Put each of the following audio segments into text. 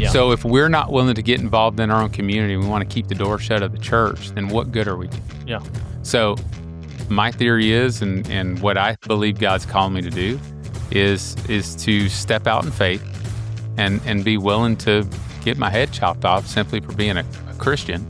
Yeah. So if we're not willing to get involved in our own community, we want to keep the door shut of the church, then what good are we doing? Yeah. So my theory is, and what I believe God's calling me to do is to step out in faith and be willing to get my head chopped off simply for being a Christian.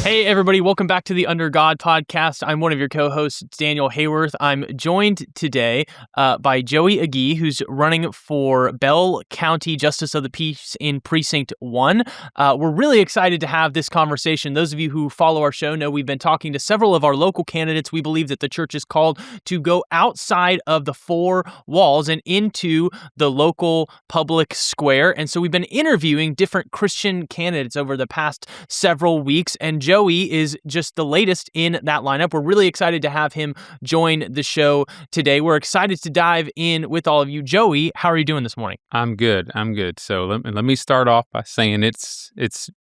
Hey, everybody. Welcome back to the Under God podcast. I'm one of your co-hosts, Daniel Hayworth. I'm joined today by Joey Agee, who's running for Bell County Justice of the Peace in Precinct 1. We're really excited to have this conversation. Those of you who follow our show know we've been talking to several of our local candidates. We believe that the church is called to go outside of the four walls and into the local public square. And so we've been interviewing different Christian candidates over the past several weeks, and Joey is just the latest in that lineup. We're really excited to have him join the show today. We're excited to dive in with all of you. Joey, how are you doing this morning? I'm good. So let me start off by saying it's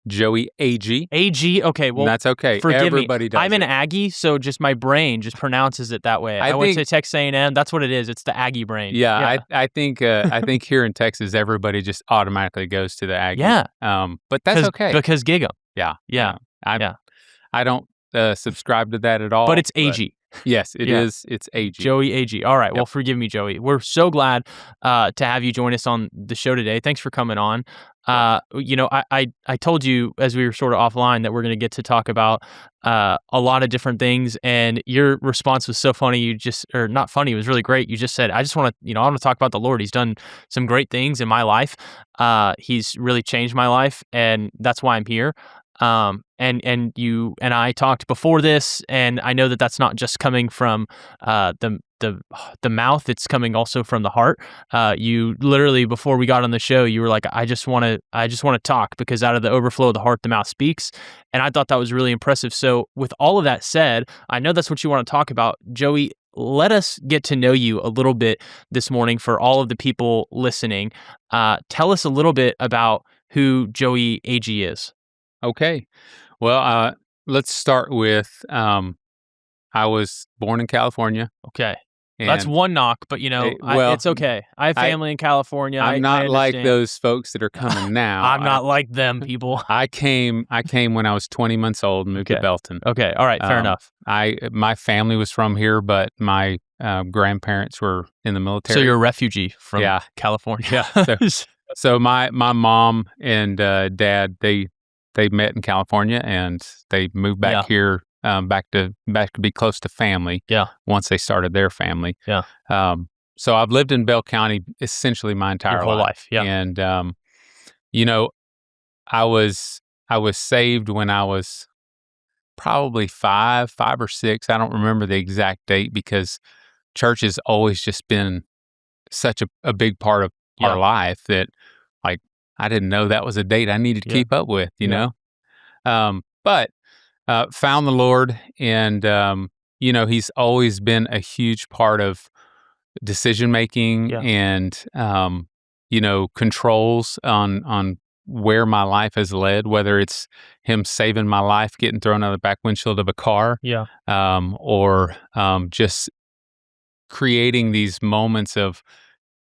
Joey Agee. Agee? Okay, well, and that's okay. Forgive Everybody me. does I'm an Aggie, so just my brain just pronounces it that way. I went to Texas A&M. That's what it is. It's the Aggie brain. Yeah. I think here in Texas, everybody just automatically goes to the Aggie. Yeah. But that's okay. Because gig 'em. Yeah. I don't subscribe to that at all. But it's Agee. Yes, it is. It's Agee. Joey Agee. All right. Yep. Well, forgive me, Joey. We're so glad to have you join us on the show today. Thanks for coming on. I told you as we were sort of offline that we're going to get to talk about a lot of different things, and your response was so funny. Or not funny. It was really great. You just said, I want to talk about the Lord. He's done some great things in my life. He's really changed my life, and that's why I'm here. And you and I talked before this, and I know that that's not just coming from the mouth; it's coming also from the heart. You literally, before we got on the show, you were like, I just want to talk, because out of the overflow of the heart, the mouth speaks. And I thought that was really impressive. So with all of that said, I know that's what you want to talk about, Joey. Let us get to know you a little bit this morning for all of the people listening. Tell us a little bit about who Joey Agee is. Okay. Well, let's start with I was born in California. Okay. That's one knock, but it's okay. I have family in California. I'm not like those folks that are coming now. I'm not like them people. I came when I was 20 months old and moved to Belton. Okay. All right. Fair enough. My family was from here, but my grandparents were in the military. So you're a refugee from California. Yeah. So my mom and dad, they met in California, and they moved back here, back to be close to family. Yeah. Once they started their family. Yeah. So I've lived in Bell County essentially my entire Your whole life. Yeah. And I was saved when I was probably five or six. I don't remember the exact date, because church has always just been such a big part of our life that, like, I didn't know that was a date I needed to keep up with, you know? But found the Lord, and, He's always been a huge part of decision-making and, controls on where my life has led, whether it's Him saving my life, getting thrown out of the back windshield of a car, or just creating these moments of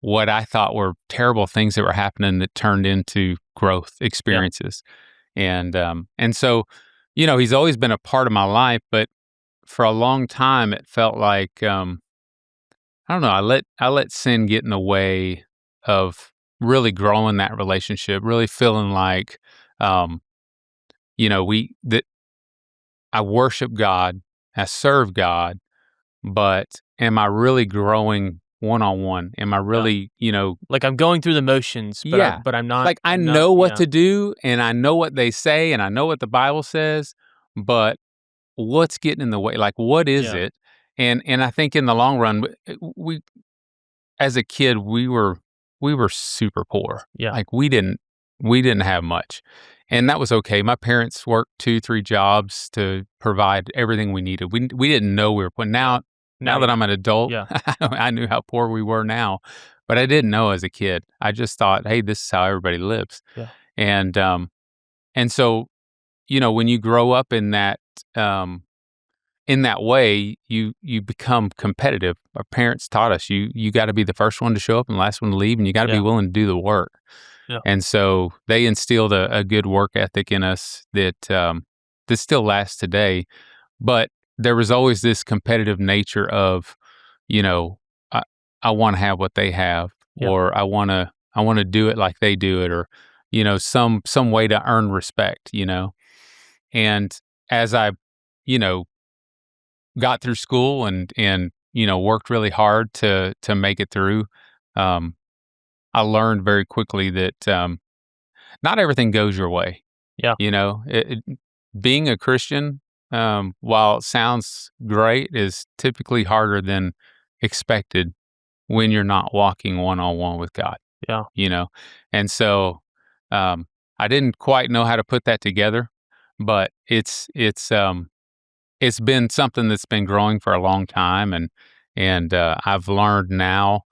what I thought were terrible things that were happening that turned into growth experiences. And so, He's always been a part of my life, but for a long time, it felt like, I don't know, I let sin get in the way of really growing that relationship, really feeling like, I worship God, I serve God, but am I really growing one-on-one? Am I really, like I'm going through the motions, but I'm not. Like I know what to do, and I know what they say, and I know what the Bible says, but what's getting in the way? Like, what is it? And I think in the long run, we as a kid, we were super poor. Yeah. Like we didn't have much. And that was okay. My parents worked 2-3 jobs to provide everything we needed. We didn't know we were poor. Now that I'm an adult, I knew how poor we were now, but I didn't know as a kid. I just thought, hey, this is how everybody lives. Yeah. And so, when you grow up in that in that way, you become competitive. Our parents taught us you got to be the first one to show up and the last one to leave, and you got to be willing to do the work. Yeah. And so they instilled a good work ethic in us that that still lasts today. But there was always this competitive nature of, you know, I want to have what they have, or I want to do it like they do it, or some way to earn respect, And as I, you know, got through school and worked really hard to make it through, I learned very quickly that not everything goes your way. Yeah. Being a Christian, while it sounds great, is typically harder than expected when you're not walking one-on-one with God. Yeah. And so I didn't quite know how to put that together, but it's been something that's been growing for a long time, and I've learned now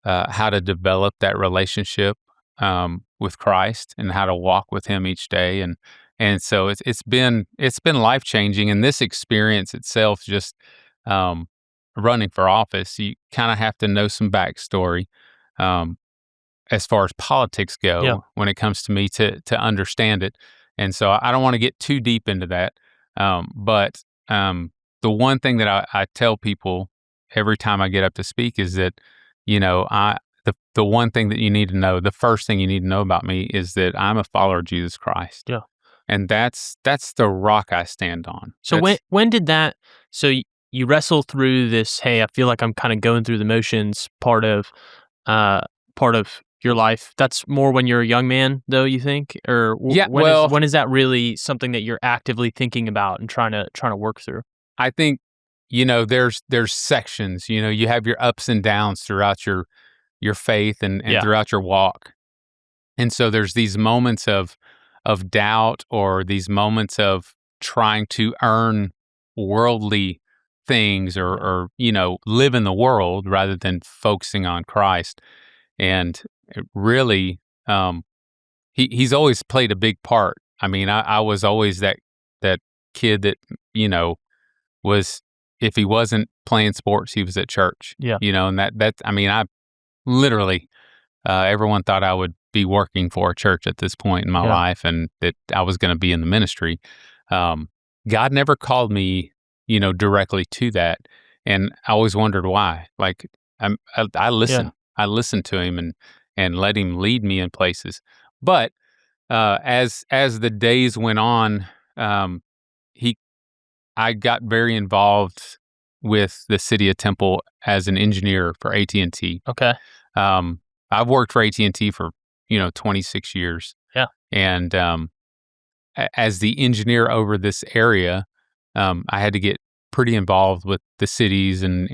how to develop that relationship with Christ and how to walk with Him each day, and so it's been life changing. And this experience itself, just running for office, you kind of have to know some backstory as far as politics go when it comes to me to understand it. And so I don't want to get too deep into that, but the one thing that I tell people every time I get up to speak is that, the one thing that you need to know, the first thing you need to know about me is that I'm a follower of Jesus Christ. Yeah. And that's the rock I stand on. So when did that, so you wrestle through this, hey, I feel like I'm kind of going through the motions part of your life. That's more when you're a young man, though, you think? Or when is that really something that you're actively thinking about and trying to work through? I think, there's sections. You have your ups and downs throughout your faith and throughout your walk. And so there's these moments of doubt, or these moments of trying to earn worldly things, or live in the world rather than focusing on Christ. And it really, he's always played a big part. I mean, I was always that kid that, was, if he wasn't playing sports, he was at church. Yeah. And I mean, I literally, everyone thought I would be working for a church at this point in my life, and that I was going to be in the ministry. God never called me, directly to that. And I always wondered why. Like, I listened. I listened to Him and let Him lead me in places. But as the days went on, I got very involved with the city of Temple as an engineer for AT&T. Okay. I've worked for AT&T for 26 years. Yeah. And as the engineer over this area, I had to get pretty involved with the cities and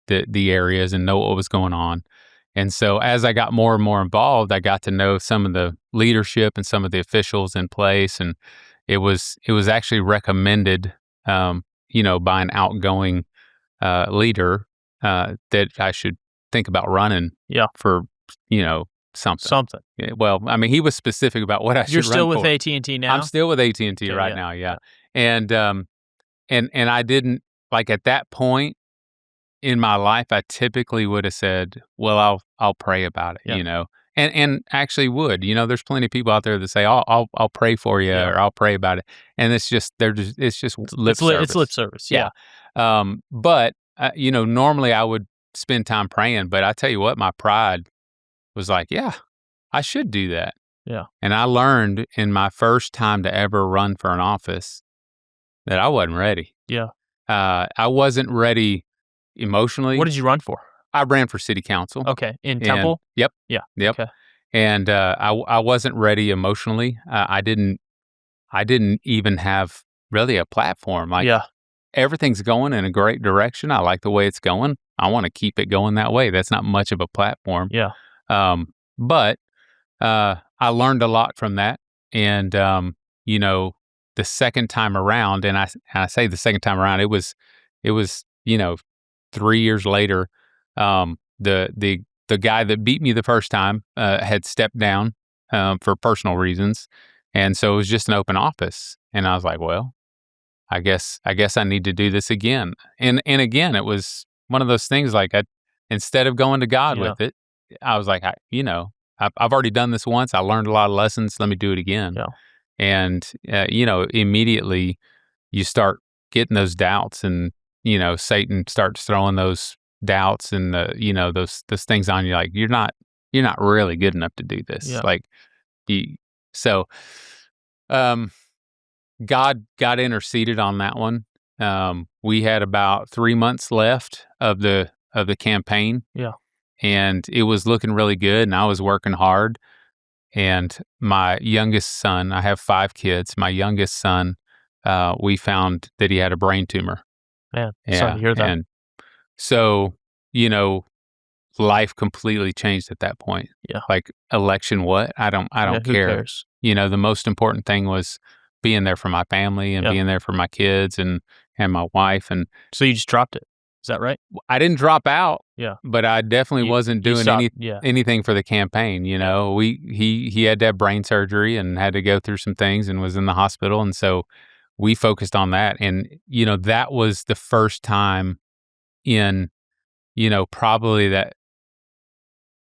the areas and know what was going on. And so as I got more and more involved, I got to know some of the leadership and some of the officials in place. And it was actually recommended, by an outgoing leader that I should think about running for, something. Well, I mean, he was specific about what I should run for. You're still with AT&T now? I'm still with AT&T right now, yeah. And I didn't, like, at that point in my life, I typically would have said, well, I'll pray about it, and actually would. There's plenty of people out there that say, I'll pray for you, or I'll pray about it. And it's just lip service. It's lip service. Yeah. But normally I would spend time praying, but I tell you what, my pride was like, yeah, I should do that. Yeah. And I learned in my first time to ever run for an office that I wasn't ready. Yeah. I wasn't ready emotionally. What did you run for? I ran for city council. Okay. In Temple? Yep. Yeah. Yep. Okay. And I wasn't ready emotionally. I didn't even have really a platform. Like, everything's going in a great direction. I like the way it's going. I want to keep it going that way. That's not much of a platform. Yeah. But I learned a lot from that. And, the second time around, and I say the second time around, it was 3 years later, the guy that beat me the first time had stepped down for personal reasons. And so it was just an open office. And I was like, well, guess I need to do this again. And again, it was one of those things like instead of going to God with it, I was like, I've already done this once. I learned a lot of lessons. Let me do it again. Yeah. And immediately you start getting those doubts, and Satan starts throwing those doubts and those things on you, like you're not really good enough to do this. Yeah. Like so God interceded on that one. We had about 3 months left of the campaign. Yeah. And it was looking really good, and I was working hard. And my youngest son, I have 5 kids. My youngest son, we found that he had a brain tumor. Man, sorry to hear that. And so, life completely changed at that point. Yeah. Like election, what? I don't care. Who cares? The most important thing was being there for my family and being there for my kids and my wife. And so you just dropped it. Is that right? I didn't drop out. Yeah. But I definitely wasn't doing anything for the campaign. He had to have brain surgery and had to go through some things and was in the hospital. And so we focused on that. And, that was the first time in, probably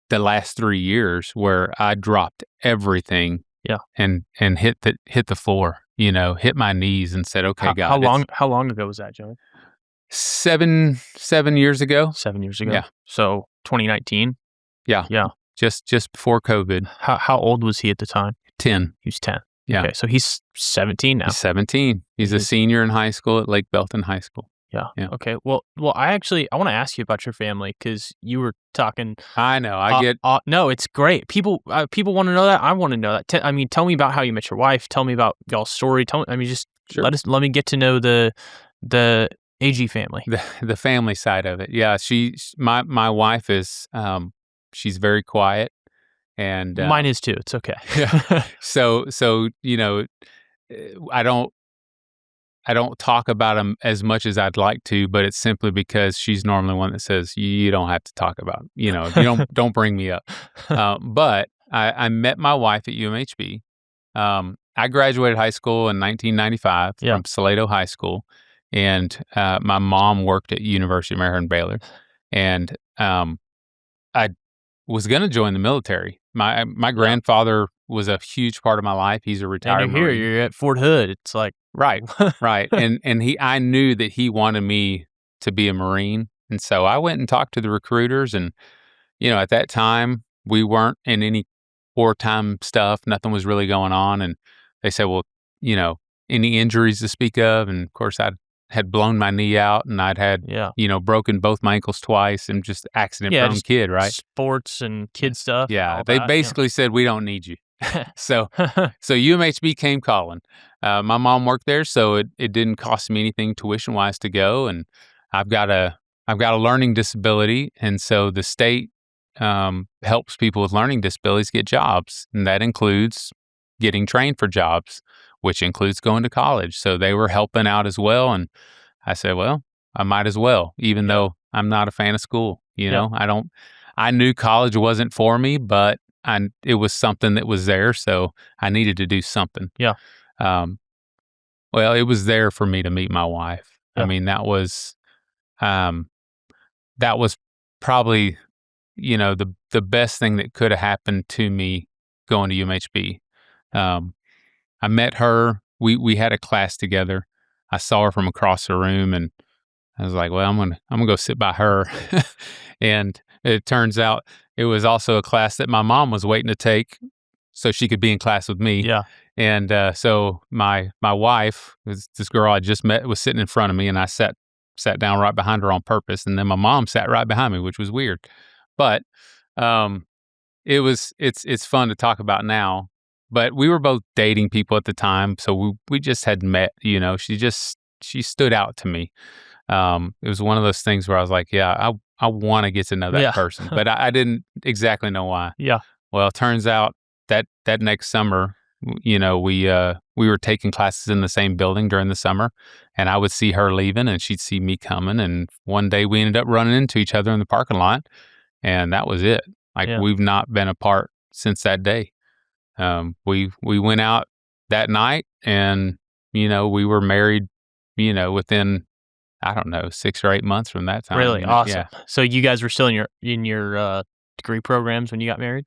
the last 3 years where I dropped everything. Yeah. And hit the floor, hit my knees and said, okay, God. How long ago was that, Joey? 7 years ago. 7 years ago. Yeah. So 2019. Yeah. Yeah. Just before COVID. How old was he at the time? 10. He was 10. Yeah. Okay. So he's 17 now. He's 17. He's a senior in high school at Lake Belton High School. Yeah. Okay. Well, I want to ask you about your family, because you were talking. I know. No, it's great. People want to know that. I want to know that. Tell me about how you met your wife. Tell me about y'all's story. Sure. Let me get to know the Agee family. The family side of it. Yeah. My wife is, she's very quiet, and mine is too. It's okay. Yeah. So, I don't talk about them as much as I'd like to, but it's simply because she's normally one that says, you don't have to talk about, you don't bring me up. But I met my wife at UMHB. I graduated high school in 1995 from Salado High School, and my mom worked at University of Maryland Baylor, and I was going to join the military. My grandfather was a huge part of my life. He's a retired Marine. Here, you're at Fort Hood. It's like right. And I knew that he wanted me to be a Marine, and so I went and talked to the recruiters. And at that time we weren't in any wartime stuff. Nothing was really going on, and they said, well, any injuries to speak of? And of course, I had blown my knee out, and I'd had broken both my ankles twice, and just accident-prone kid, right? Sports and kid stuff. Yeah, they basically said, we don't need you. So UMHB came calling. My mom worked there, so it didn't cost me anything tuition-wise to go, and I've got a learning disability, and so the state helps people with learning disabilities get jobs, and that includes getting trained for jobs, which includes going to college. So they were helping out as well, and I said, well, I might as well, even though I'm not a fan of school. I knew college wasn't for me, but it was something that was there, so I needed to do something. Yeah. Well, it was there for me to meet my wife. Yeah. I mean, that was probably, the best thing that could have happened to me going to UMHB. I met her. We had a class together. I saw her from across the room, and I was like, well, I'm gonna go sit by her. And it turns out it was also a class that my mom was waiting to take so she could be in class with me. Yeah. And so my wife, this girl I just met, was sitting in front of me, and I sat down right behind her on purpose. And then my mom sat right behind me, which was weird. But it's fun to talk about now. But we were both dating people at the time, so we just had met. She stood out to me. It was one of those things where I was like, yeah, I want to get to know that person, but I didn't exactly know why. Yeah. Well, it turns out that next summer, we were taking classes in the same building during the summer, and I would see her leaving, and she'd see me coming, and one day we ended up running into each other in the parking lot, and that was it. We've not been apart since that day. We went out that night, and we were married within, I don't know, 6 or 8 months from that time. Really awesome. Yeah. So you guys were still in your degree programs when you got married?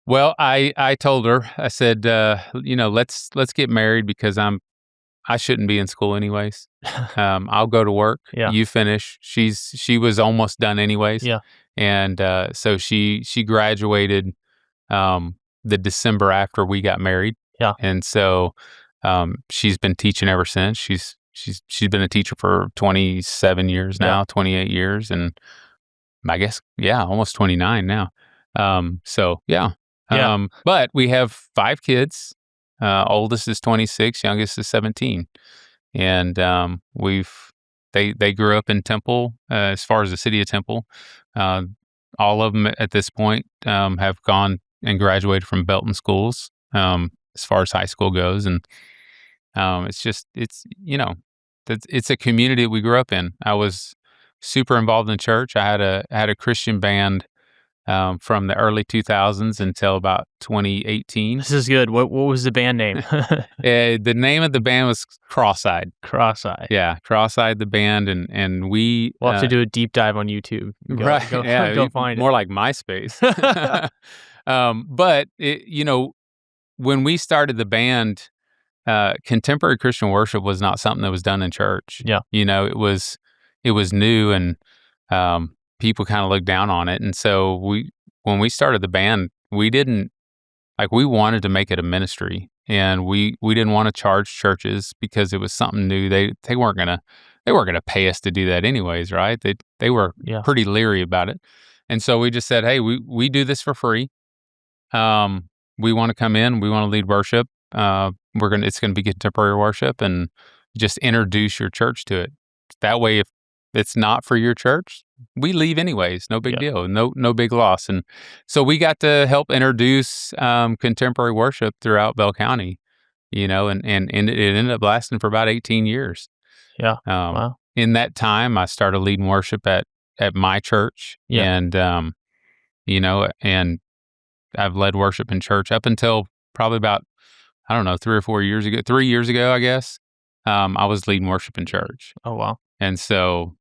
Well, I told her, I said, let's get married because I shouldn't be in school anyways. I'll go to work. Yeah. You finish. She was almost done anyways. Yeah. And so she graduated the December after we got married. Yeah. And so she's been teaching ever since. She's been a teacher for 27 years now, 28 years, and I guess almost 29 now. So yeah. But we have 5 kids. Oldest is 26, youngest is 17. And they grew up in Temple, as far as the city of Temple. All of them at this point have gone and graduated from Belton schools, as far as high school goes. And it's a community that we grew up in. I was super involved in church. I had a Christian band from the early 2000s until about 2018. This is good. What was the band name? The name of the band was Cross-Eyed. Cross-Eyed. Yeah, Cross-Eyed the band, and we we'll have to do a deep dive on YouTube. Right? Go find more it. like MySpace. But when we started the band, contemporary Christian worship was not something that was done in church. Yeah, it was new, and people kind of looked down on it. And so when we started the band, we wanted to make it a ministry, and we didn't want to charge churches because it was something new. They weren't gonna pay us to do that anyways, right? They were pretty leery about it. And so we just said, hey, we do this for free. We want to come in, we want to lead worship. It's gonna be contemporary worship, and just introduce your church to it. That way, if it's not for your church, we leave anyways. No big deal. No big loss. And so we got to help introduce contemporary worship throughout Bell County, and it ended up lasting for about 18 years. Yeah. Wow. In that time, I started leading worship at my church. Yeah. And, and I've led worship in church up until probably about, I don't know, 3 or 4 years ago, 3 years ago, I guess. I was leading worship in church. Oh, wow. And so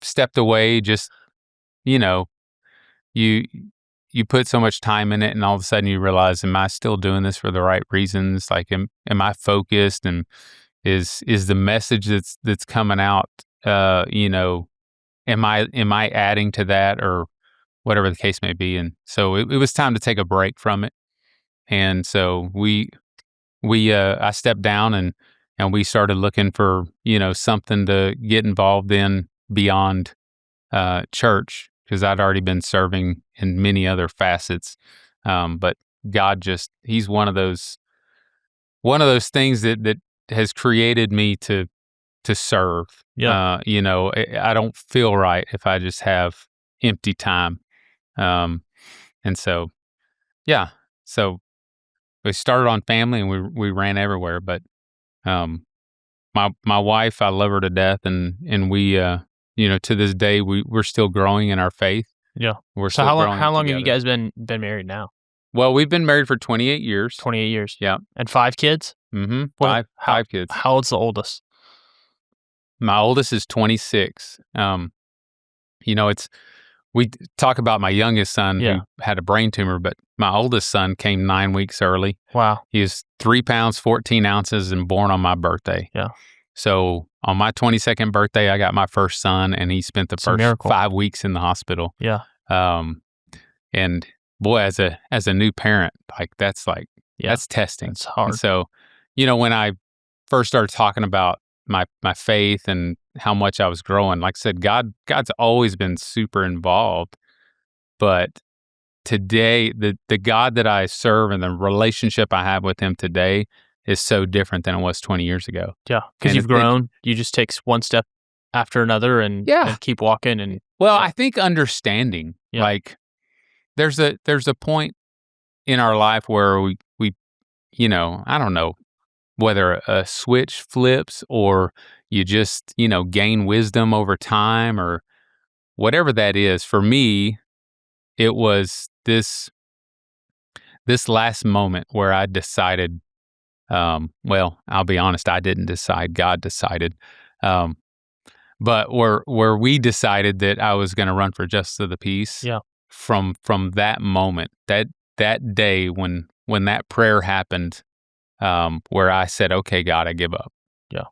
stepped away, just, you put so much time in it, and all of a sudden you realize, am I still doing this for the right reasons? Like, am I focused, and is the message that's coming out, am I adding to that, or whatever the case may be? And so it was time to take a break from it. And so I stepped down, and we started looking for, something to get involved in beyond church, because I'd already been serving in many other facets. But God He's one of those things that has created me to serve. Yeah. I don't feel right if I just have empty time. And so, so we started on family, and we ran everywhere. But my wife, I love her to death, and we, to this day, we're still growing in our faith. Yeah. We're so still how growing long together. have you guys been married now? Well, we've been married for 28 years. 28 years. Yeah. And 5 kids? Mm-hmm. Five kids. How old's the oldest? My oldest is 26. We talk about my youngest son who had a brain tumor, but my oldest son came 9 weeks early. Wow. He was 3 pounds, 14 ounces, and born on my birthday. Yeah. So on my 22nd birthday, I got my first son, and he spent the first 5 weeks in the hospital. Yeah. And boy, as a new parent, that's testing. It's hard. And so, when I first started talking about my faith and how much I was growing, like I said, God's always been super involved. But today, the God that I serve and the relationship I have with Him today is so different than it was 20 years ago. Yeah, because you've grown. You just take one step after another, and keep walking. And I think understanding, there's a point in our life where we I don't know whether a switch flips, or you just gain wisdom over time, or whatever that is. For me, it was this last moment where I decided, well, I'll be honest, I didn't decide, God decided, But where we decided that I was going to run for justice of the peace, from that moment, that day when that prayer happened, where I said, "Okay, God, I give up. Yeah,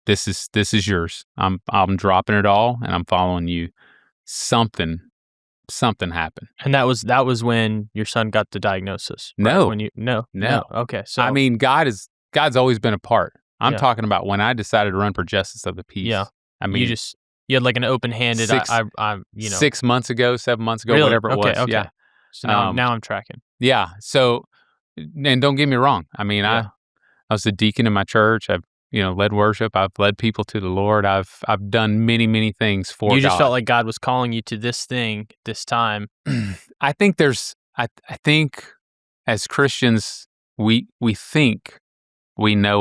this is yours. I'm dropping it all and I'm following you." Something happened. And that was when your son got the diagnosis. No, right? When you no. Okay, so I mean, God's always been a part. I'm talking about when I decided to run for justice of the peace. Yeah, I mean, you had like an open-handed. 6 months ago, 7 months ago, really? whatever it was. Okay. Yeah. So now I'm tracking. Yeah. So, and don't get me wrong. I mean, I was a deacon in my church. I've led worship. I've led people to the Lord. I've done many things for God. You just felt like God was calling you to this thing this time. I think I think as Christians we think we know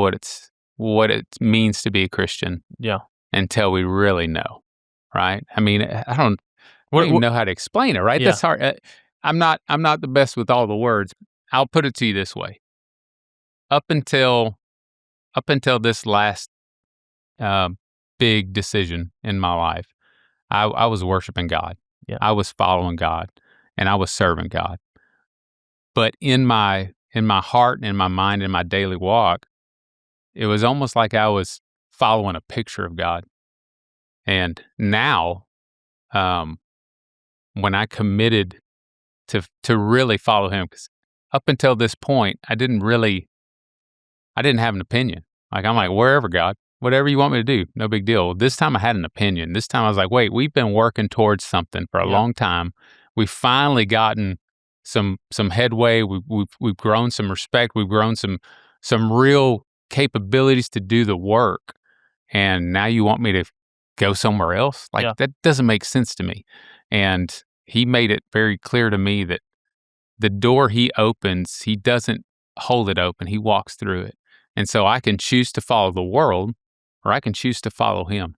what it means to be a Christian. Yeah. Until we really know, right? I mean, I don't even know how to explain it, right? Yeah. That's hard. I'm not the best with all the words. I'll put it to you this way. Up until this last big decision in my life, I was worshiping God. Yeah. I was following God, and I was serving God. But in my heart, and in my mind, in my daily walk, it was almost like I was following a picture of God. And now, when I committed to really follow Him, because up until this point, I didn't have an opinion. Like, I'm like, wherever, God, whatever you want me to do, no big deal. This time I had an opinion. This time I was like, wait, we've been working towards something for a long time. We've finally gotten some headway. We've grown some respect. We've grown some real capabilities to do the work. And now you want me to go somewhere else? Like, that doesn't make sense to me. And He made it very clear to me that the door He opens, He doesn't hold it open. He walks through it. And so I can choose to follow the world, or I can choose to follow Him.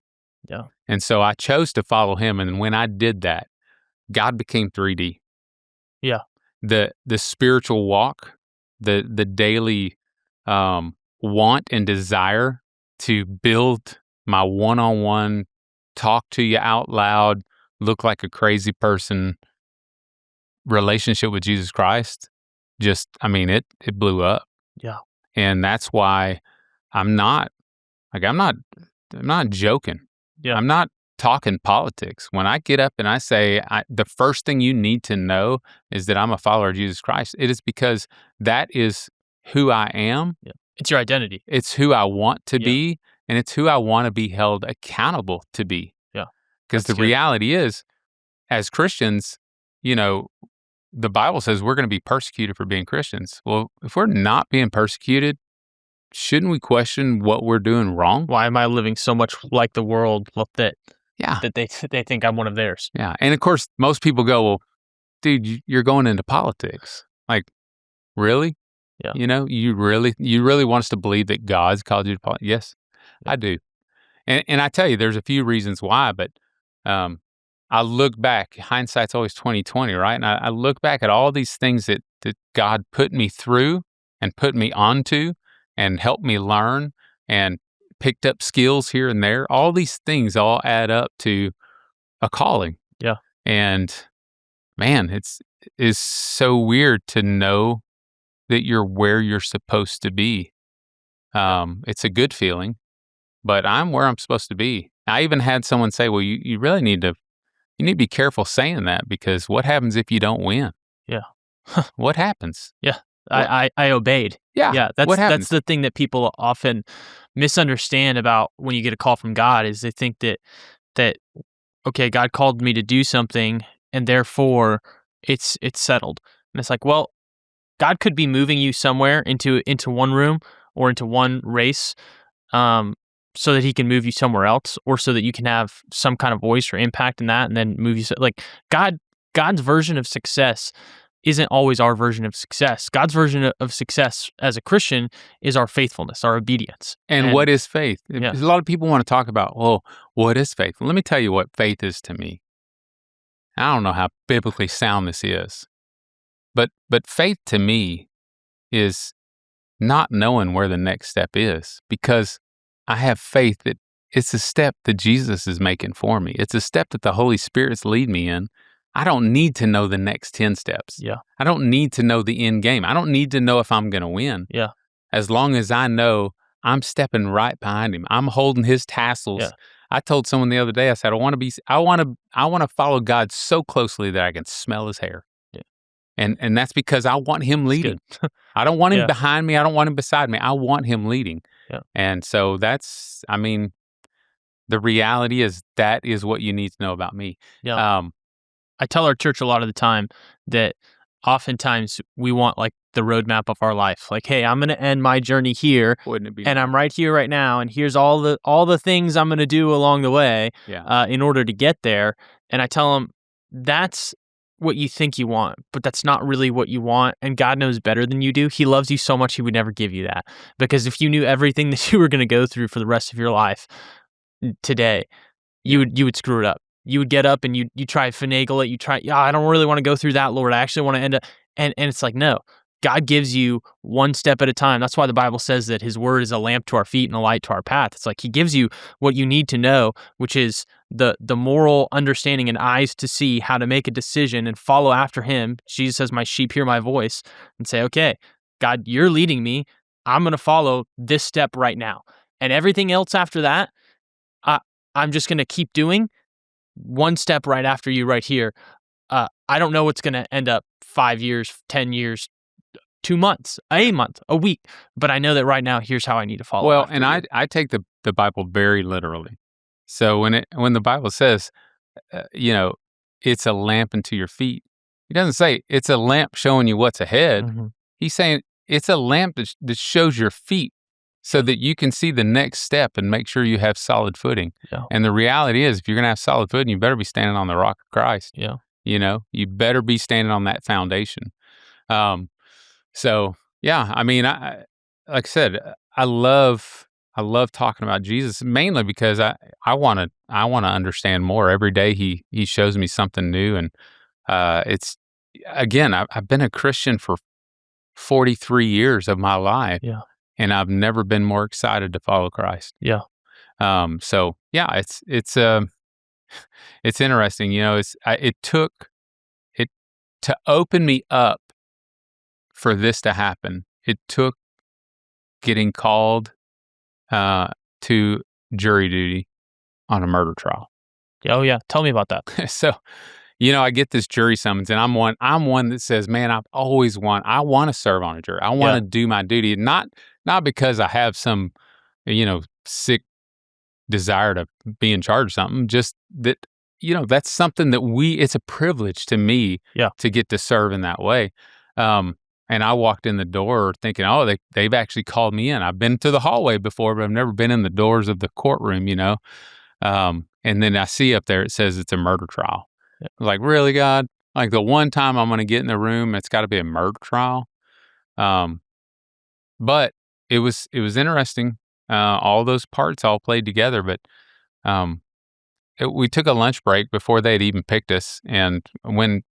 Yeah. And so I chose to follow Him. And when I did that, God became 3D. Yeah. The spiritual walk, the daily want and desire to build my one-on-one, talk to you out loud, look like a crazy person relationship with Jesus Christ, it blew up. Yeah. And that's why I'm not joking. Yeah. I'm not talking politics. When I get up and I say, the first thing you need to know is that I'm a follower of Jesus Christ, it is because that is who I am. Yeah. It's your identity. It's who I want to be, and it's who I want to be held accountable to be. Yeah. Because the reality is, as Christians, the Bible says we're going to be persecuted for being Christians. Well, if we're not being persecuted, shouldn't we question what we're doing wrong? Why am I living so much like the world that they think I'm one of theirs? Yeah. And of course, most people go, well, dude, you're going into politics. Like, really? Yeah. You really want us to believe that God's called you to politics? Yes, I do. And I tell you, there's a few reasons why, but I look back, hindsight's always 20/20, right? And I look back at all these things that God put me through and put me onto and helped me learn and picked up skills here and there. All these things all add up to a calling. Yeah. And man, it's so weird to know that you're where you're supposed to be. It's a good feeling, but I'm where I'm supposed to be. I even had someone say, well, you really need to be careful saying that, because what happens if you don't win? Yeah. What happens? Yeah. I obeyed. Yeah. Yeah. That's the thing that people often misunderstand about when you get a call from God, is they think that okay, God called me to do something and therefore it's settled. And it's like, well, God could be moving you somewhere into one room or into one race, so that He can move you somewhere else, or so that you can have some kind of voice or impact in that, and then move you. Like God's version of success isn't always our version of success. God's version of success as a Christian is our faithfulness, our obedience. And what is faith? Yeah. A lot of people want to talk about, well, what is faith? Well, let me tell you what faith is to me. I don't know how biblically sound this is, but faith to me is not knowing where the next step is, because I have faith that it's a step that Jesus is making for me. It's a step that the Holy Spirit's lead me in. I don't need to know the next 10 steps. Yeah. I don't need to know the end game. I don't need to know if I'm going to win. Yeah. As long as I know I'm stepping right behind him. I'm holding his tassels. Yeah. I told someone the other day, I said, I want to follow God so closely that I can smell his hair. Yeah. And that's because I want him leading. I don't want him behind me. I don't want him beside me. I want him leading. Yeah. And so that's, I mean, the reality is that is what you need to know about me. Yeah. I tell our church a lot of the time that oftentimes we want like the roadmap of our life. Like, hey, I'm going to end my journey here, Wouldn't it be and I'm right here right now, and here's all the things I'm going to do along the way in order to get there. And I tell them that's what you think you want, but that's not really what you want, and God knows better than you do. He loves you so much he would never give you that, because if you knew everything that you were going to go through for the rest of your life today, you would screw it up. You would get up and you try to finagle it. You try, I don't really want to go through that, Lord. I actually want to end up, and it's like, no, God gives you one step at a time. That's why the Bible says that his word is a lamp to our feet and a light to our path. It's like he gives you what you need to know, which is the moral understanding and eyes to see how to make a decision and follow after him. Jesus says, my sheep hear my voice, and say, okay, God, you're leading me. I'm going to follow this step right now. And everything else after that, I'm just going to keep doing one step right after you right here. I don't know what's going to end up 5 years, 10 years, 2 months, a month, a week, but I know that right now, here's how I need to follow. Well, and I take the Bible very literally. So when the Bible says, it's a lamp unto your feet, he doesn't say it's a lamp showing you what's ahead. Mm-hmm. He's saying it's a lamp that shows your feet so that you can see the next step and make sure you have solid footing. Yeah. And the reality is, if you're going to have solid footing, you better be standing on the rock of Christ. Yeah. You better be standing on that foundation. So yeah, I mean, like I said, I love talking about Jesus, mainly because I want to understand more. Every day he shows me something new, and it's, again, I've been a Christian for 43 years of my life. Yeah. And I've never been more excited to follow Christ. Yeah. So yeah, it's interesting. It took it to open me up for this to happen. It took getting called to jury duty on a murder trial. Oh yeah, tell me about that. So, I get this jury summons, and I'm one that says, man, I want to serve on a jury. I want to do my duty, not because I have some, sick desire to be in charge of something, just that, that's something that it's a privilege to me to get to serve in that way. And I walked in the door thinking, oh, they've actually called me in. I've been to the hallway before, but I've never been in the doors of the courtroom, and then I see up there, it says it's a murder trial. I was like, really, God? Like, the one time I'm going to get in the room, it's got to be a murder trial. But it was interesting. All those parts all played together, but we took a lunch break before they'd even picked us, and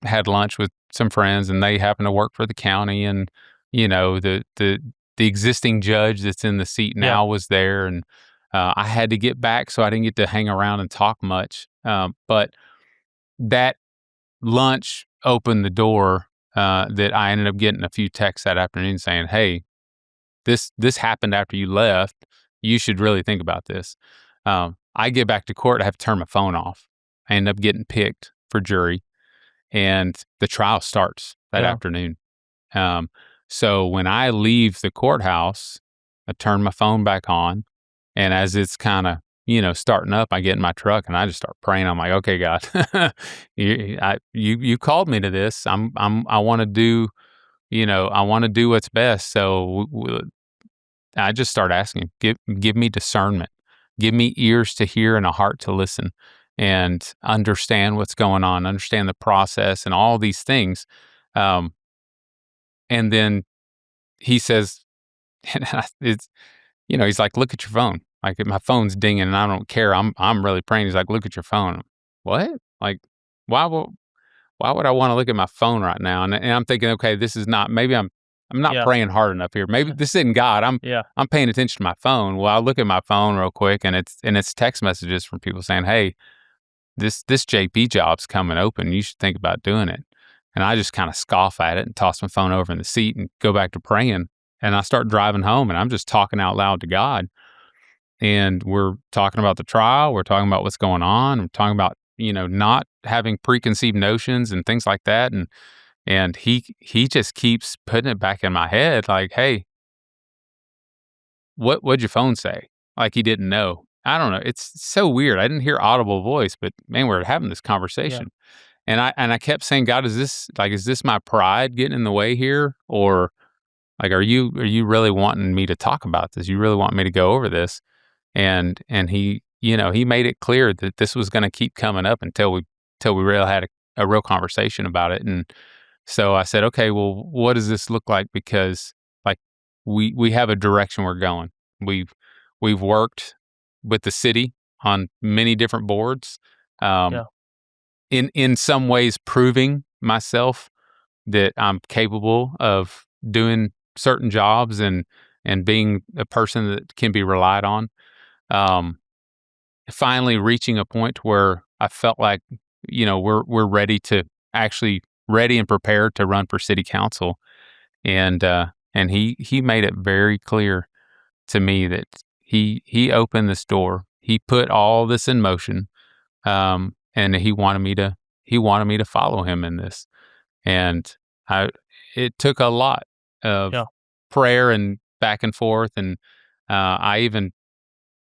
had lunch with some friends, and they happened to work for the county, and the existing judge that's in the seat now was there, and I had to get back, so I didn't get to hang around and talk much. But that lunch opened the door that I ended up getting a few texts that afternoon saying, hey, this happened after you left. You should really think about this. I get back to court. I have to turn my phone off. I end up getting picked for jury, and the trial starts that afternoon. So when I leave the courthouse, I turn my phone back on, and as it's kind of starting up, I get in my truck and I just start praying. I'm like, okay, God, you called me to this. I want to do, I want to do what's best. So I just start asking, give me discernment, give me ears to hear and a heart to listen, and understand what's going on, understand the process and all these things. And then he says, it's, he's like, look at your phone. Like, my phone's dinging and I don't care. I'm really praying. He's like, look at your phone. What? Like, why would I want to look at my phone right now? And I'm thinking, okay, this is not, maybe I'm I'm not praying hard enough here. Maybe this isn't God. I'm paying attention to my phone. Well, I look at my phone real quick, and it's text messages from people saying, "Hey, this JP job's coming open. You should think about doing it." And I just kind of scoff at it and toss my phone over in the seat and go back to praying. And I start driving home, and I'm just talking out loud to God. And we're talking about the trial. We're talking about what's going on. We're talking about, not having preconceived notions and things like that. And he just keeps putting it back in my head, like, "Hey, what'd your phone say?" Like he didn't know. I don't know. It's so weird. I didn't hear audible voice, but man, we're having this conversation. And I kept saying, "God, is this my pride getting in the way here? Or like, are you really wanting me to talk about this? You really want me to go over this?" And he, he made it clear that this was going to keep coming up until we really had a real conversation about it. And so I said, "Okay, well, what does this look like?" Because like we have a direction we're going. We've worked with the city on many different boards. In some ways proving myself that I'm capable of doing certain jobs and being a person that can be relied on. Finally reaching a point where I felt like, we're ready and prepared to run for city council. And he made it very clear to me that he opened this door. He put all this in motion. And he wanted me to follow him in this. And it took a lot of prayer and back and forth. And I even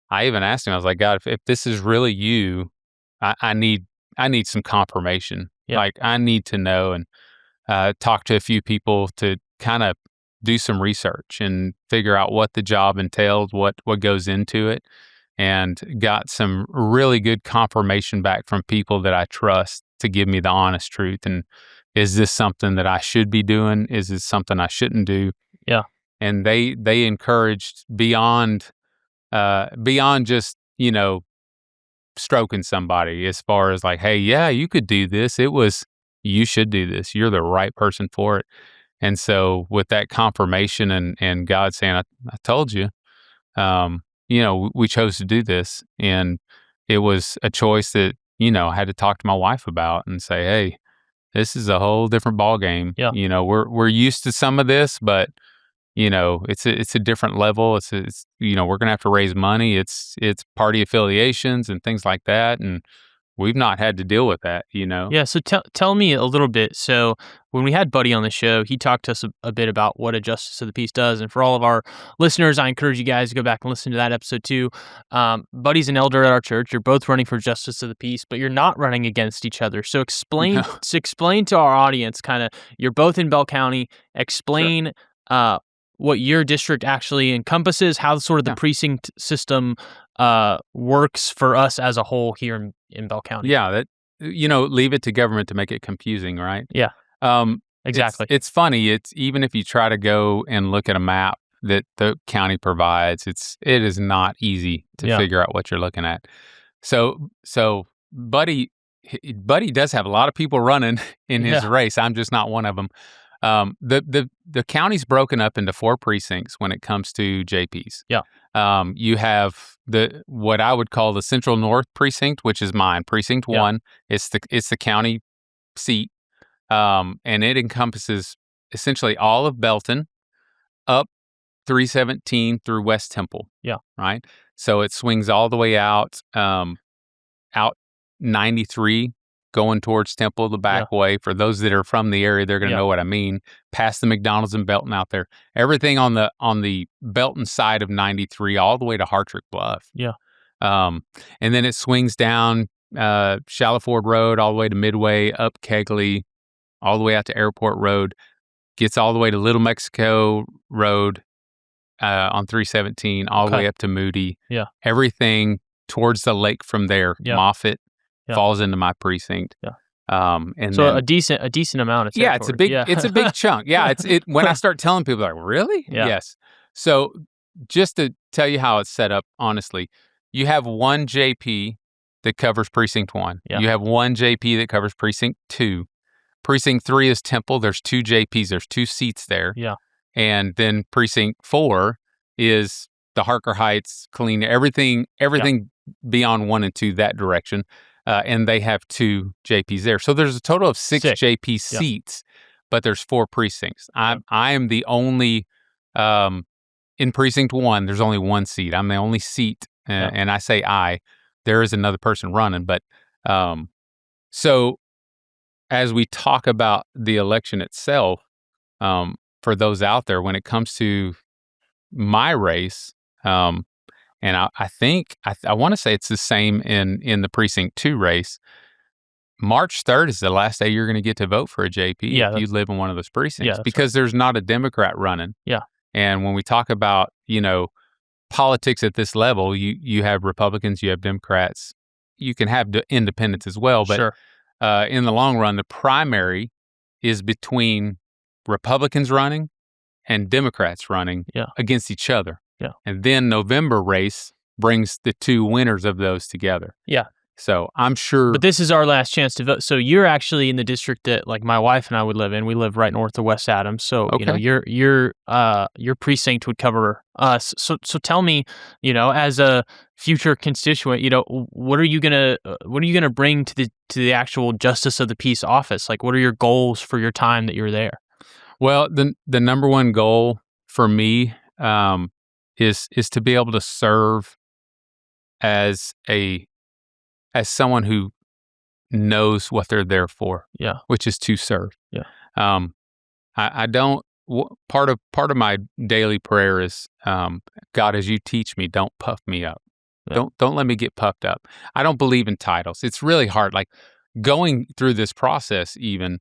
asked him, I was like, "God, if this is really you, I need some confirmation. Like I need to know." And talk to a few people to kind of do some research and figure out what the job entails, what goes into it. And got some really good confirmation back from people that I trust to give me the honest truth. And is this something that I should be doing? Is this something I shouldn't do? Yeah. And they encouraged beyond just, stroking somebody, as far as like, "Hey, yeah, you could do this. You should do this. You're the right person for it." And so with that confirmation and God saying, I told you, we chose to do this. And it was a choice that, I had to talk to my wife about and say, "Hey, this is a whole different ball game. Yeah. We're used to some of this, but it's a different level. It's we're going to have to raise money. It's party affiliations and things like that. And we've not had to deal with that, Yeah, so tell me a little bit. So when we had Buddy on the show, he talked to us a bit about what a justice of the peace does. And for all of our listeners, I encourage you guys to go back and listen to that episode too. Buddy's an elder at our church. You're both running for justice of the peace, but you're not running against each other. So explain to our audience, kind of, you're both in Bell County. Explain what your district actually encompasses, how sort of the precinct system works for us as a whole here in Bell County. Yeah, that leave it to government to make it confusing, right? Yeah. Exactly. It's funny. It's even if you try to go and look at a map that the county provides, it is not easy to figure out what you're looking at. So Buddy does have a lot of people running in his race. I'm just not one of them. The county's broken up into 4 precincts when it comes to JPs. Yeah. You have what I would call the Central North precinct, which is mine, Precinct 1. It's the county seat. And it encompasses essentially all of Belton up 317 through West Temple. Yeah. Right. So it swings all the way out 93 going towards Temple the back way. For those that are from the area, they're going to know what I mean. Past the McDonald's and Belton out there. Everything on the Belton side of 93 all the way to Hartrick Bluff. Yeah. And then it swings down Shallow Ford Road all the way to Midway, up Kegley, all the way out to Airport Road, gets all the way to Little Mexico Road on 317, all the way up to Moody. Yeah. Everything towards the lake from there, Moffett, falls into my precinct. Yeah. And so then, a decent amount of territory. it's a big chunk. Yeah. When I start telling people, like, really? Yeah. Yes. So just to tell you how it's set up, honestly, you have one JP that covers precinct 1. Yeah. You have one JP that covers precinct 2. Precinct 3 is Temple. There's 2 JPs. There's 2 seats there. Yeah. And then precinct 4 is the Harker Heights, clean, everything beyond 1 and 2 that direction. And they have 2 JPs there. So there's a total of 6 JP seats, but there's 4 precincts. I am the only, in precinct 1, there's only 1 seat. I'm the only seat. And I say there is another person running. But so as we talk about the election itself, for those out there, when it comes to my race, and I think I want to say it's the same in the precinct 2 race. March 3rd is the last day you're going to get to vote for a JP if you live in one of those precincts, because there's not a Democrat running. Yeah. And when we talk about, politics at this level, you have Republicans, you have Democrats, you can have independents as well. But in the long run, the primary is between Republicans running and Democrats running against each other. Yeah. And then November race brings the 2 winners of those together. Yeah. So I'm sure. But this is our last chance to vote. So you're actually in the district that like my wife and I would live in. We live right north of West Adams. So your precinct would cover us. So tell me, as a future constituent, what are you gonna bring to the actual justice of the peace office? Like, what are your goals for your time that you're there? Well, the number one goal for me is to be able to serve as someone who knows what they're there for. Yeah, which is to serve. Yeah. I don't. Part of my daily prayer is, God, as you teach me, don't puff me up. Yeah. Don't let me get puffed up. I don't believe in titles. It's really hard. Like going through this process, even.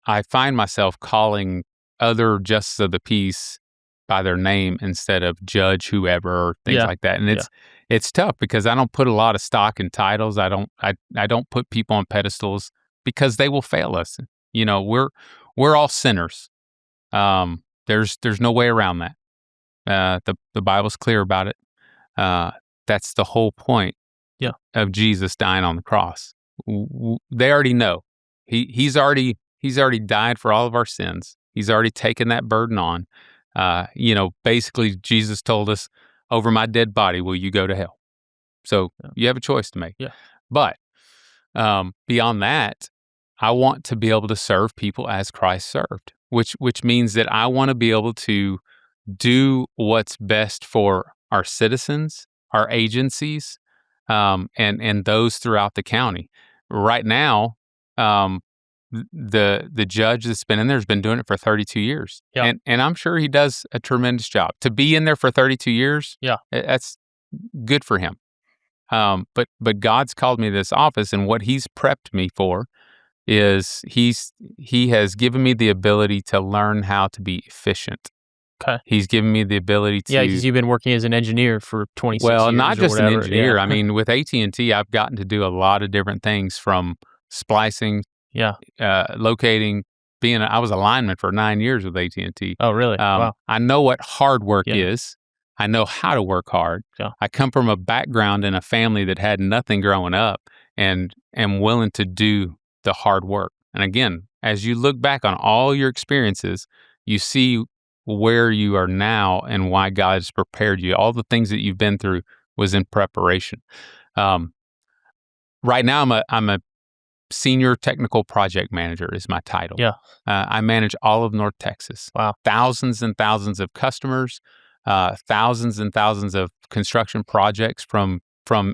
I find myself calling other justices of the peace by their name instead of judge whoever or things like that. And it's tough because I don't put a lot of stock in titles. I don't put people on pedestals because they will fail us. We're all sinners. There's no way around that. The Bible's clear about it. That's the whole point of Jesus dying on the cross. They already know. He's already died for all of our sins. He's already taken that burden on. Basically Jesus told us, over my dead body will you go to hell. So you have a choice to make. Yeah. But beyond that, I want to be able to serve people as Christ served, which means that I want to be able to do what's best for our citizens, our agencies, and those throughout the county. Right now, the judge that's been in there has been doing it for 32 years. Yeah. And I'm sure he does a tremendous job. To be in there for 32 years, that's good for him. But God's called me to this office, and what he's prepped me for is he has given me the ability to learn how to be efficient. Okay. He's given me the ability to... Yeah, because you've been working as an engineer for 26 years. Well, not just an engineer. I mean, with AT&T, I've gotten to do a lot of different things, from splicing, locating, I was a lineman for 9 years with AT&T. Oh, really? Wow. I know what hard work is. I know how to work hard. Yeah. I come from a background in a family that had nothing growing up and am willing to do the hard work. And again, as you look back on all your experiences, you see where you are now and why God has prepared you. All the things that you've been through was in preparation. Right now, I'm a senior technical project manager is my title. Yeah. I manage all of North Texas. Wow. Thousands and thousands of customers, thousands and thousands of construction projects from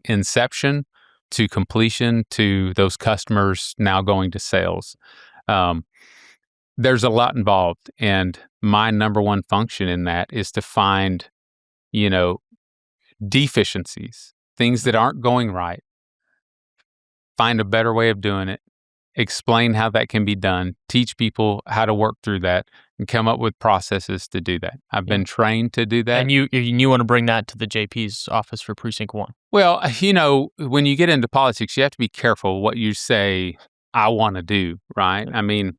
inception to completion to those customers now going to sales. There's a lot involved, and my number one function in that is to find, deficiencies, things that aren't going right, find a better way of doing it, explain how that can be done, teach people how to work through that, and come up with processes to do that. I've been trained to do that. And you want to bring that to the JP's office for Precinct 1? Well, when you get into politics, you have to be careful what you say, I want to do, right? I mean...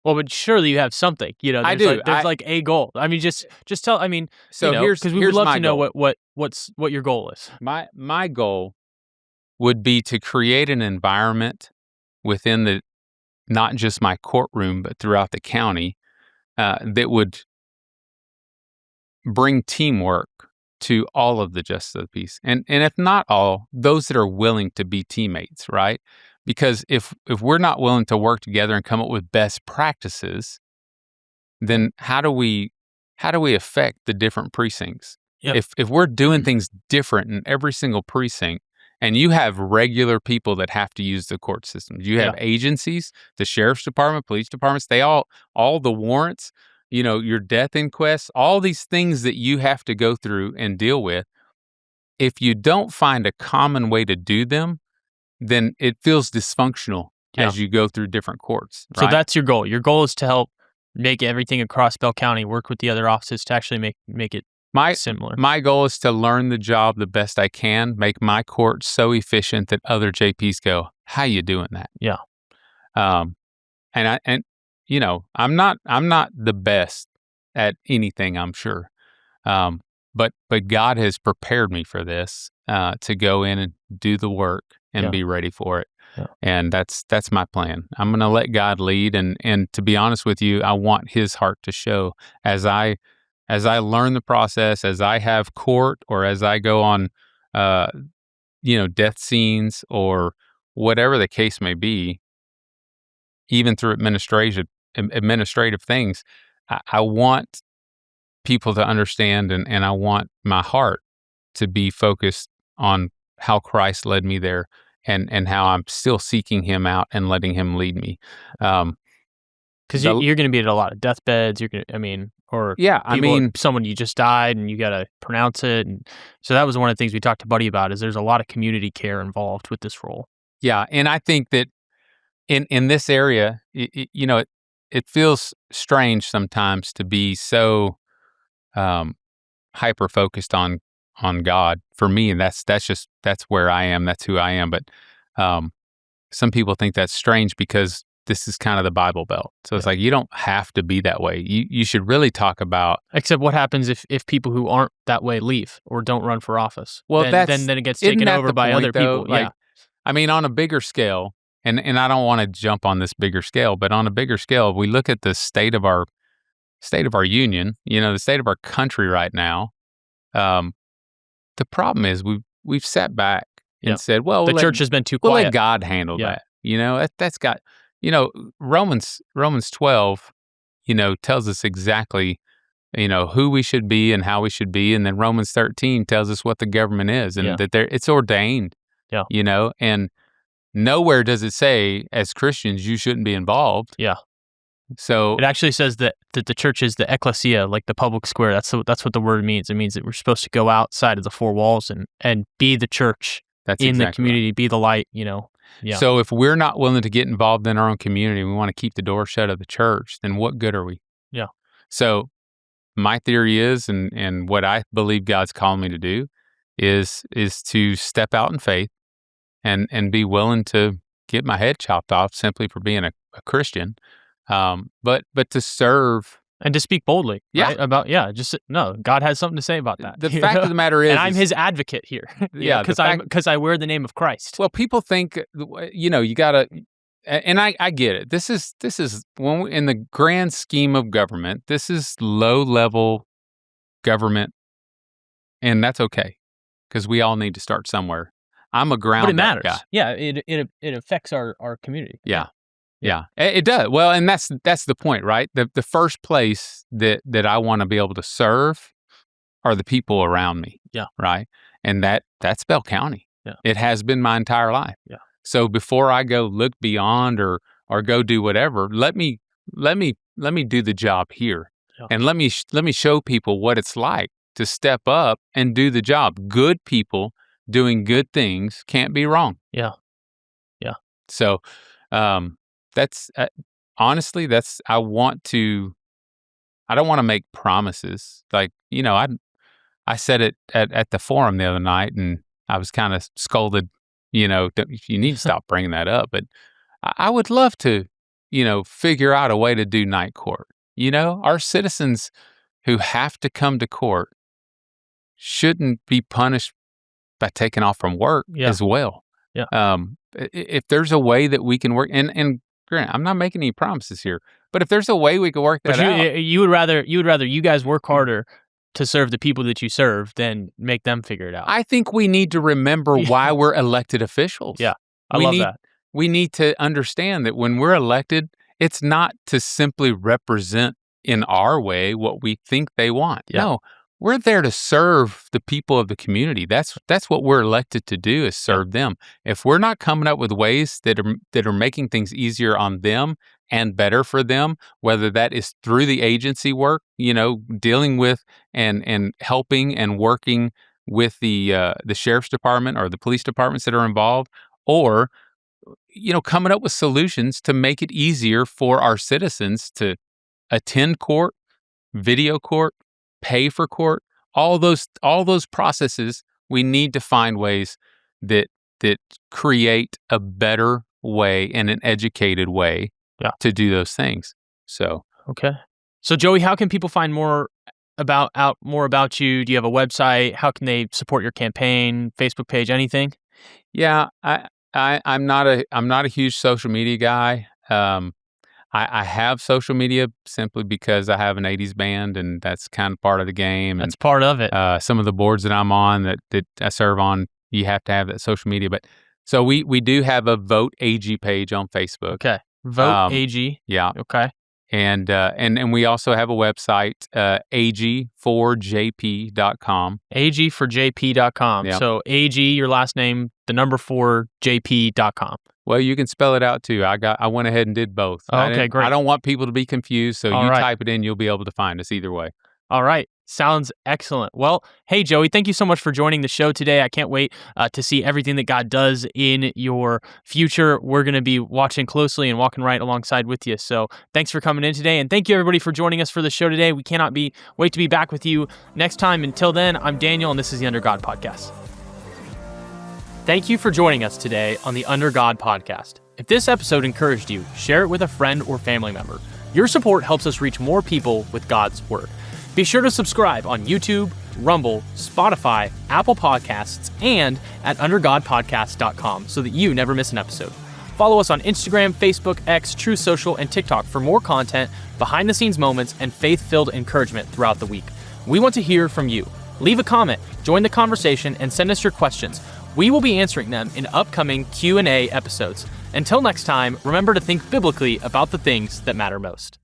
Well, but surely you have something, I do. There's a goal. I mean, just tell. I mean, so because we would love to know what your goal is. My goal would be to create an environment within not just my courtroom, but throughout the county, that would bring teamwork to all of the justice of the peace, and if not all, those that are willing to be teammates, right? Because if we're not willing to work together and come up with best practices, then how do we affect the different precincts? Yep. If we're doing things different in every single precinct, and you have regular people that have to use the court systems, you have agencies, the sheriff's department, police departments, they all the warrants, your death inquests, all these things that you have to go through and deal with. If you don't find a common way to do them, then it feels dysfunctional as you go through different courts. Right? So that's your goal. Your goal is to help make everything across Bell County work with the other offices to actually make it similar. My goal is to learn the job the best I can, make my court so efficient that other JPs go, "How you doing that?" Yeah. I'm not the best at anything, I'm sure. But God has prepared me for this, to go in and do the work and be ready for it. Yeah. And that's my plan. I'm going to let God lead. And to be honest with you, I want his heart to show as I learn the process, as I have court, or as I go on, death scenes or whatever the case may be, even through administrative things. I want people to understand, and I want my heart to be focused on how Christ led me there, and how I'm still seeking him out and letting him lead me. Because you're going to be at a lot of deathbeds. Someone you just died and you got to pronounce it. And so that was one of the things we talked to Buddy about, is there's a lot of community care involved with this role. Yeah. And I think that in this area, it feels strange sometimes to be so hyper focused on God for me, and that's where I am. That's who I am. But some people think that's strange because this is kind of the Bible Belt. So it's like, you don't have to be that way. You should really talk about. Except what happens if people who aren't that way leave or don't run for office? Well, then it gets taken over by other people. Like, I mean, on a bigger scale, and I don't want to jump on this bigger scale, but on a bigger scale, if we look at the state of our union, the state of our country right now. The problem is we've sat back and said, well, the church has been too quiet. We'll let God handle that. That's got, Romans 12, tells us exactly, who we should be and how we should be. And then Romans 13 tells us what the government is, and that it's ordained, and nowhere does it say as Christians, you shouldn't be involved. Yeah. So it actually says that the church is the ecclesia, like the public square. That's what the word means. It means that we're supposed to go outside of the four walls and be the church the community, be the light, Yeah. So if we're not willing to get involved in our own community, we want to keep the door shut of the church, then what good are we? Yeah. So my theory is, and what I believe God's calling me to do is to step out in faith and be willing to get my head chopped off simply for being a Christian. But to serve and to speak boldly, right? About God has something to say about that. The fact of the matter is, and I'm his advocate here. Because I wear the name of Christ. Well, people think, you gotta, and I get it. This is when in the grand scheme of government, this is low level government, and that's okay because we all need to start somewhere. I'm a ground, but it matters. Guy. Yeah, it affects our community. Yeah, it does. Well, and that's the point, right? The first place that I want to be able to serve are the people around me. Yeah. Right. And that's Bell County. Yeah. It has been my entire life. Yeah. So before I go look beyond or go do whatever, let me do the job here. Yeah. And let me show people what it's like to step up and do the job. Good people doing good things can't be wrong. Yeah. Yeah. So, that's honestly, I don't want to make promises. Like, I said it at the forum the other night, and I was kind of scolded, you need to stop bringing that up. But I would love to, figure out a way to do night court. Our citizens who have to come to court shouldn't be punished by taking off from work as well. Yeah. If there's a way that we can work, and Grant, I'm not making any promises here. But if there's a way we could work that But out. you would rather you guys work harder to serve the people that you serve than make them figure it out. I think we need to remember why we're elected officials. Yeah, I love that. We need to understand that when we're elected, it's not to simply represent in our way what we think they want. Yeah. No, we're there to serve the people of the community. That's what we're elected to do, is serve them. If we're not coming up with ways that are making things easier on them and better for them, whether that is through the agency work, dealing with and helping and working with the sheriff's department or the police departments that are involved, or coming up with solutions to make it easier for our citizens to attend court, video court, pay for court, all those processes. We need to find ways that create a better way and an educated way to do those things. So okay. So Joey, how can people find more about you? Do you have a website? How can they support your campaign? Facebook page? Anything? Yeah, I'm not a huge social media guy. I have social media simply because I have an 80s band, and that's kind of part of the game. That's part of it. Some of the boards that I'm on that I serve on, you have to have that social media. But so we do have a Vote Agee page on Facebook. Okay, Vote Agee. Yeah. Okay. And we also have a website, AG4JP.com. AG4JP.com. Yeah. So AG, your last name, the number 4JP.com. Well, you can spell it out too. I went ahead and did both. Oh, okay, great. I don't want people to be confused, so All you right. type it in, you'll be able to find us either way. All right. Sounds excellent. Well, hey, Joey, thank you so much for joining the show today. I can't wait to see everything that God does in your future. We're going to be watching closely and walking right alongside with you. So thanks for coming in today. And thank you, everybody, for joining us for the show today. We cannot wait to be back with you next time. Until then, I'm Daniel, and this is the Under God Podcast. Thank you for joining us today on the Under God Podcast. If this episode encouraged you, share it with a friend or family member. Your support helps us reach more people with God's Word. Be sure to subscribe on YouTube, Rumble, Spotify, Apple Podcasts, and at undergodpodcast.com so that you never miss an episode. Follow us on Instagram, Facebook, X, True Social, and TikTok for more content, behind-the-scenes moments, and faith-filled encouragement throughout the week. We want to hear from you. Leave a comment, join the conversation, and send us your questions. We will be answering them in upcoming Q&A episodes. Until next time, remember to think biblically about the things that matter most.